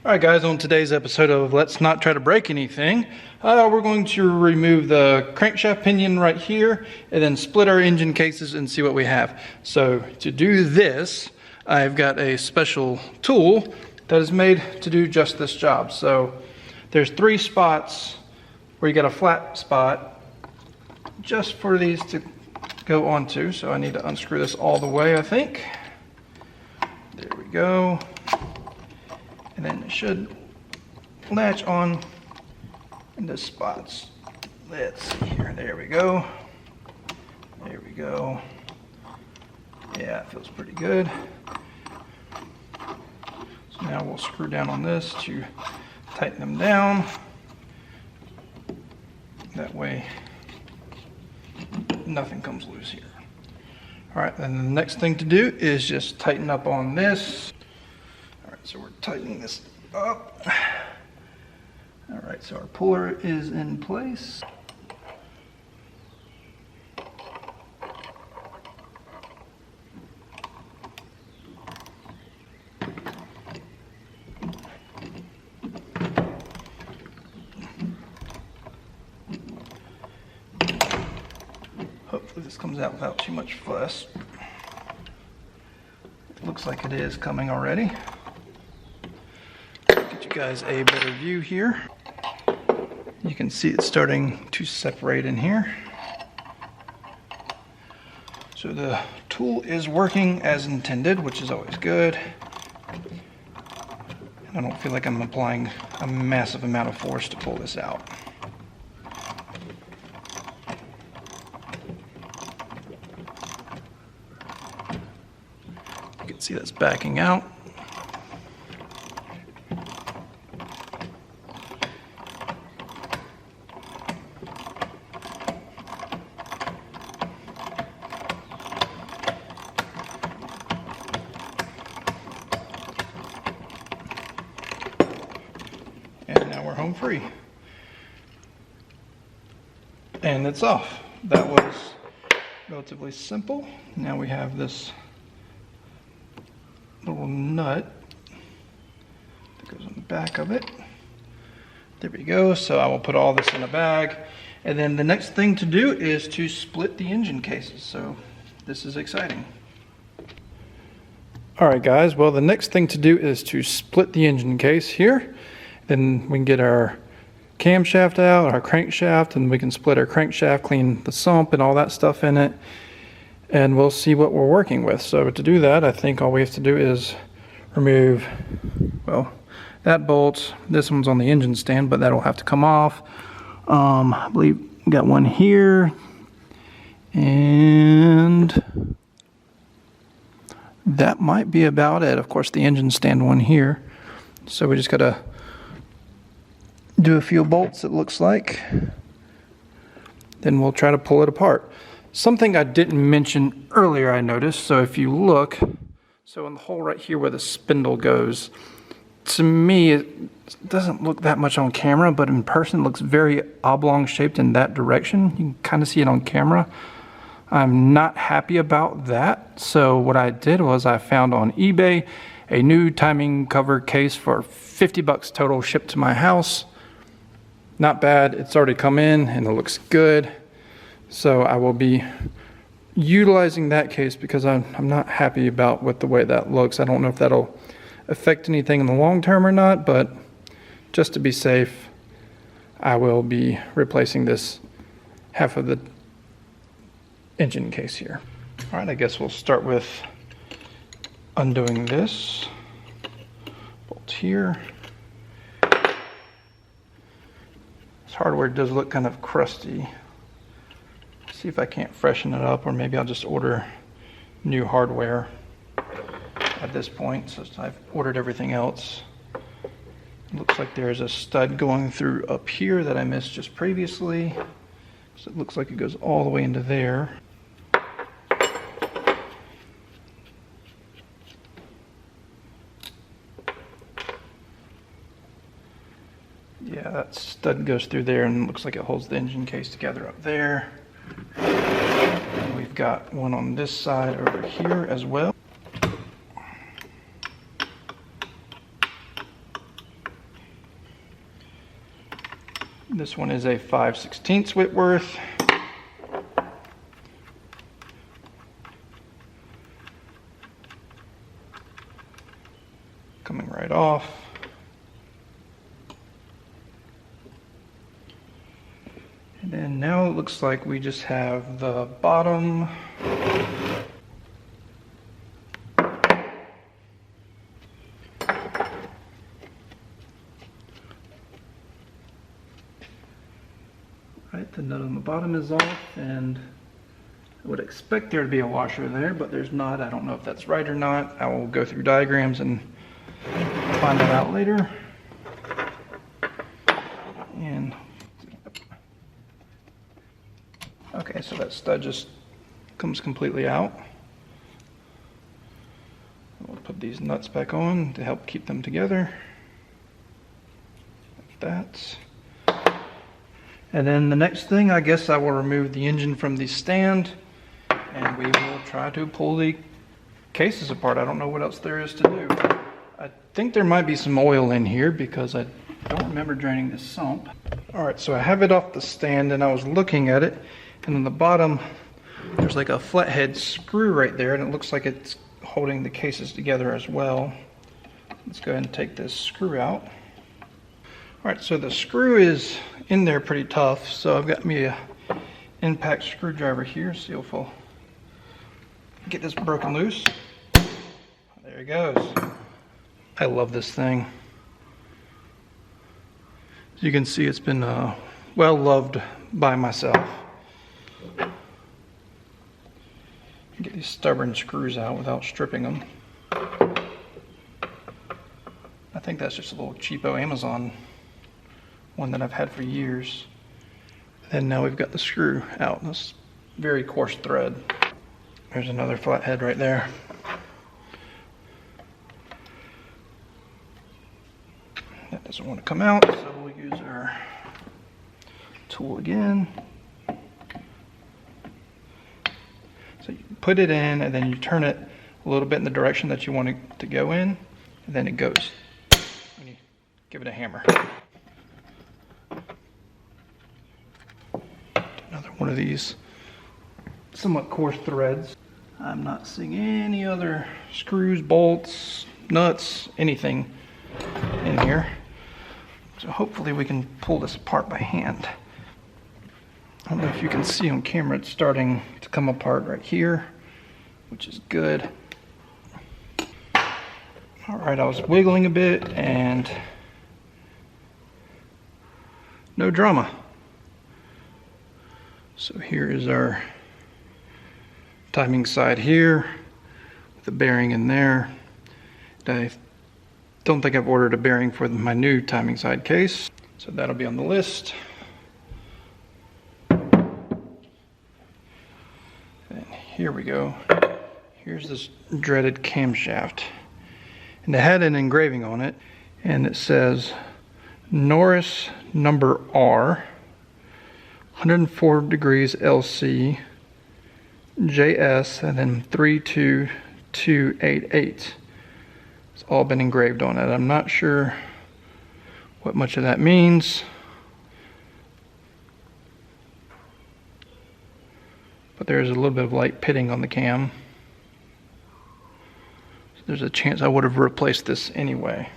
Alright guys, on today's episode of Let's Not Try to Break Anything, we're going to remove the crankshaft pinion right here and then split our engine cases and see what we have. So to do this, I've got a special tool that is made to do just this job. So there's 3 spots where you got a flat spot just for these to go onto. So I need to unscrew this all the way, I think. There we go. And then it should latch on in the spots. Let's see here. There we go. There we go. Yeah, it feels pretty good. So now we'll screw down on this to tighten them down. That way nothing comes loose here. All right, then the next thing to do is just tighten up on this. So we're tightening this up. All right, so our puller is in place. Hopefully this comes out without too much fuss. It looks like it is coming already. Guys, a better view here. You can see it starting to separate in here. So the tool is working as intended, which is always good. I don't feel like I'm applying a massive amount of force to pull this out. You can see that's backing out. And now we're home free. And it's off. That was relatively simple. Now we have this little nut that goes on the back of it. There we go. So I will put all this in a bag. And then the next thing to do is to split the engine cases. So this is exciting. Alright guys, well the next thing to do is to split the engine case here. Then we can get our camshaft out, our crankshaft, and we can split our crankshaft, clean the sump and all that stuff in it. And we'll see what we're working with. So to do that, I think all we have to do is remove, well, that bolt. This one's on the engine stand, but that'll have to come off. I believe we got one here. And that might be about it. Of course, the engine stand one here. So we just gotta do a few bolts, it looks like. Then we'll try to pull it apart. Something I didn't mention earlier I noticed, so if you look, so in the hole right here where the spindle goes, to me it doesn't look that much on camera, but in person it looks very oblong shaped in that direction. You can kind of see it on camera. I'm not happy about that, so what I did was I found on eBay a new timing cover case for 50 bucks total, shipped to my house. Not bad. It's already come in and it looks good. So I will be utilizing that case because I'm not happy about the way that looks. I don't know if that'll affect anything in the long term or not, but just to be safe, I will be replacing this half of the engine case here. All right, I guess we'll start with undoing this bolt here. Hardware does look kind of crusty. See if I can't freshen it up, or maybe I'll just order new hardware at this point, since I've ordered everything else. Looks like there's a stud going through up here that I missed just previously. So it looks like it goes all the way into there. Yeah, that stud goes through there and looks like it holds the engine case together up there. And we've got one on this side over here as well. This one is a 5/16 Whitworth. Coming right off. And then now it looks like we just have the bottom. Right, the nut on the bottom is off, and I would expect there to be a washer there, but there's not. I don't know if that's right or not. I will go through diagrams and find that out later. And okay, so that stud just comes completely out. We'll put these nuts back on to help keep them together. Like that. And then the next thing, I guess I will remove the engine from the stand, and we will try to pull the cases apart. I don't know what else there is to do. I think there might be some oil in here because I don't remember draining the sump. All right, so I have it off the stand and I was looking at it, and on the bottom, there's like a flathead screw right there, and it looks like it's holding the cases together as well. Let's go ahead and take this screw out. All right, so the screw is in there pretty tough, so I've got me a impact screwdriver here. See if we'll get this broken loose. There it goes. I love this thing. As you can see, it's been well loved by myself. Get these stubborn screws out without stripping them. I think that's just a little cheapo Amazon one that I've had for years. And now we've got the screw out. This very coarse thread. There's another flathead right there. That doesn't want to come out, so we'll use our tool again. So you put it in, and then you turn it a little bit in the direction that you want it to go in, and then it goes. And you give it a hammer. Another one of these somewhat coarse threads. I'm not seeing any other screws, bolts, nuts, anything in here. So hopefully we can pull this apart by hand. I don't know if you can see on camera, it's starting to come apart right here, which is good. All right, I was wiggling a bit and no drama. So here is our timing side here, with the bearing in there. I don't think I've ordered a bearing for my new timing side case, so that'll be on the list. And here we go. Here's this dreaded camshaft. And it had an engraving on it, and it says Norris number R, 104 degrees LC, JS, and then 32288. It's all been engraved on it. I'm not sure what much of that means, but there's a little bit of light pitting on the cam. So there's a chance I would have replaced this anyway.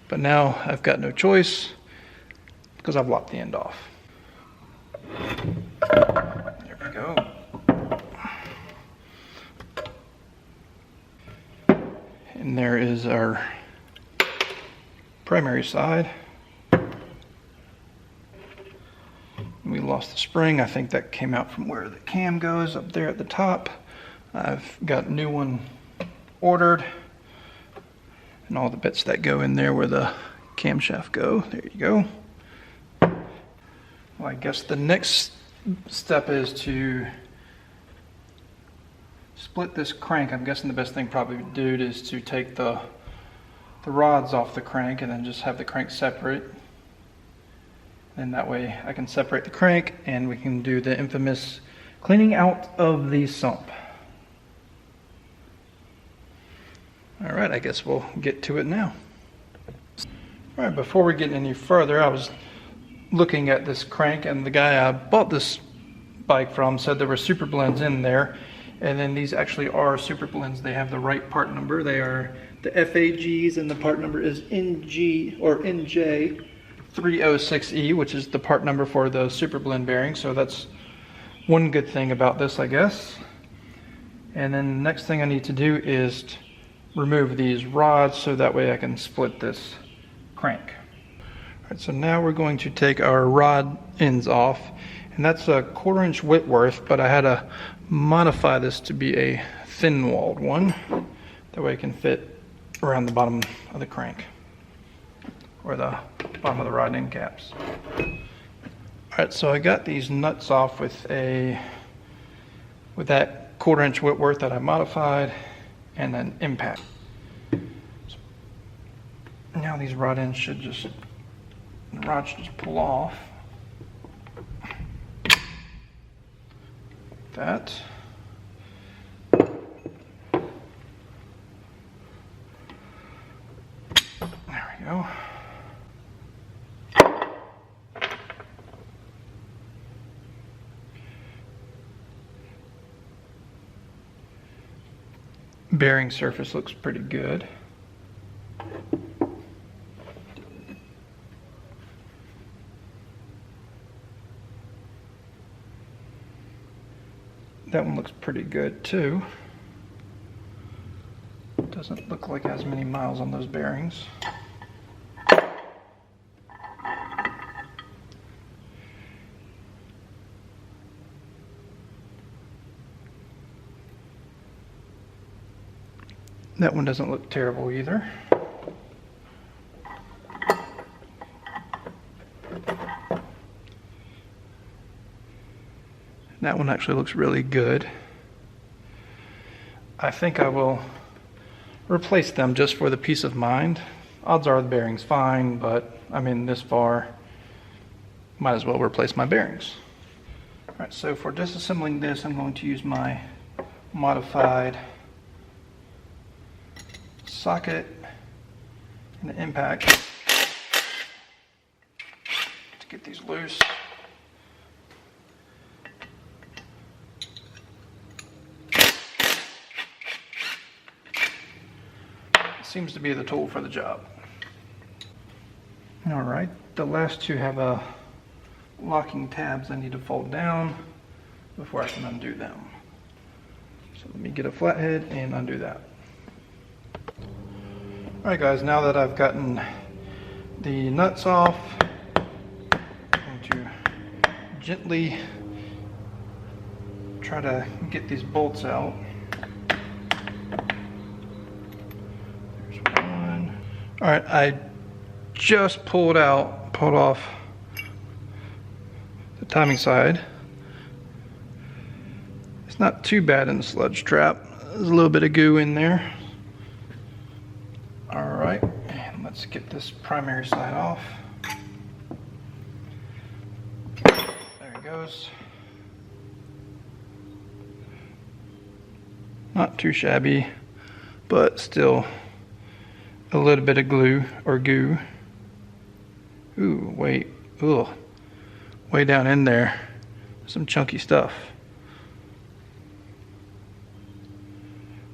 But now I've got no choice because I've lopped the end off. There we go. And there is our primary side. We lost the spring. I think that came out from where the cam goes up there at the top. I've got a new one ordered, and all the bits that go in there where the camshaft go. There you go. Well, I guess the next step is to split this crank. I'm guessing the best thing probably to do is to take the rods off the crank and then just have the crank separate. And that way I can separate the crank and we can do the infamous cleaning out of the sump. All right, I guess we'll get to it now. All right, before we get any further, I was looking at this crank, and the guy I bought this bike from said there were super blends in there, and then these actually are super blends. They have the right part number. They are the FAGs, and the part number is NJ306E, which is the part number for the super blend bearing. So that's one good thing about this, I guess. And then the next thing I need to do is remove these rods so that way I can split this crank. All right, so now we're going to take our rod ends off, and that's a 1/4 inch Whitworth, but I had to modify this to be a thin walled one. That way it can fit around the bottom of the crank, or the bottom of the rod end caps. All right, so I got these nuts off with that 1/4 inch Whitworth that I modified, and an impact. So now these rod ends should just pull off. That. There we go. Bearing surface looks pretty good. That one looks pretty good too. Doesn't look like it has many miles on those bearings. That one doesn't look terrible either. That one actually looks really good. I think I will replace them just for the peace of mind. Odds are the bearing's fine, but I'm in this far. Might as well replace my bearings. All right, so for disassembling this, I'm going to use my modified socket and the impact to get these loose. Seems to be the tool for the job. All right, the last two have locking tabs I need to fold down before I can undo them. So let me get a flathead and undo that. All right guys, now that I've gotten the nuts off, I'm going to gently try to get these bolts out. All right, I just pulled off the timing side. It's not too bad in the sludge trap. There's a little bit of goo in there. All right, and let's get this primary side off. There it goes. Not too shabby, but still a little bit of glue or goo. Ooh, wait, ugh. Way down in there, some chunky stuff.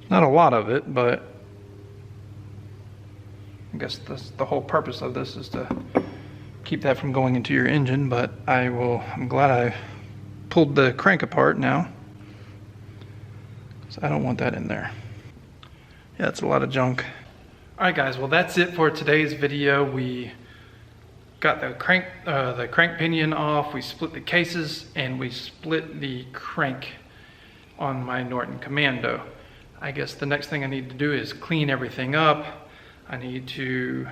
Not a lot of it, but I guess the whole purpose of this is to keep that from going into your engine, but I'm glad I pulled the crank apart now, so I don't want that in there. Yeah, it's a lot of junk. Alright guys, well that's it for today's video. We got the crank pinion off, we split the cases, and we split the crank on my Norton Commando. I guess the next thing I need to do is clean everything up. I need to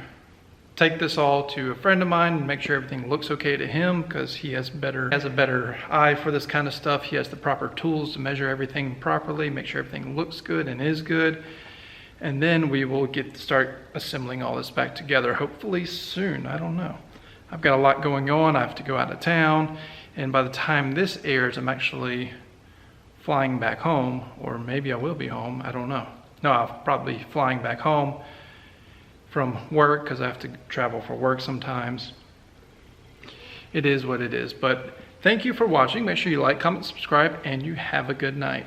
take this all to a friend of mine and make sure everything looks okay to him, because he has a better eye for this kind of stuff. He has the proper tools to measure everything properly, make sure everything looks good and is good. And then we will start assembling all this back together, hopefully soon. I don't know. I've got a lot going on. I have to go out of town, and by the time this airs, I'm actually flying back home, or maybe I will be home. I don't know. No, I'll probably be flying back home from work, because I have to travel for work sometimes. it is what it is. But thank you for watching. Make sure you like, comment, subscribe, and you have a good night.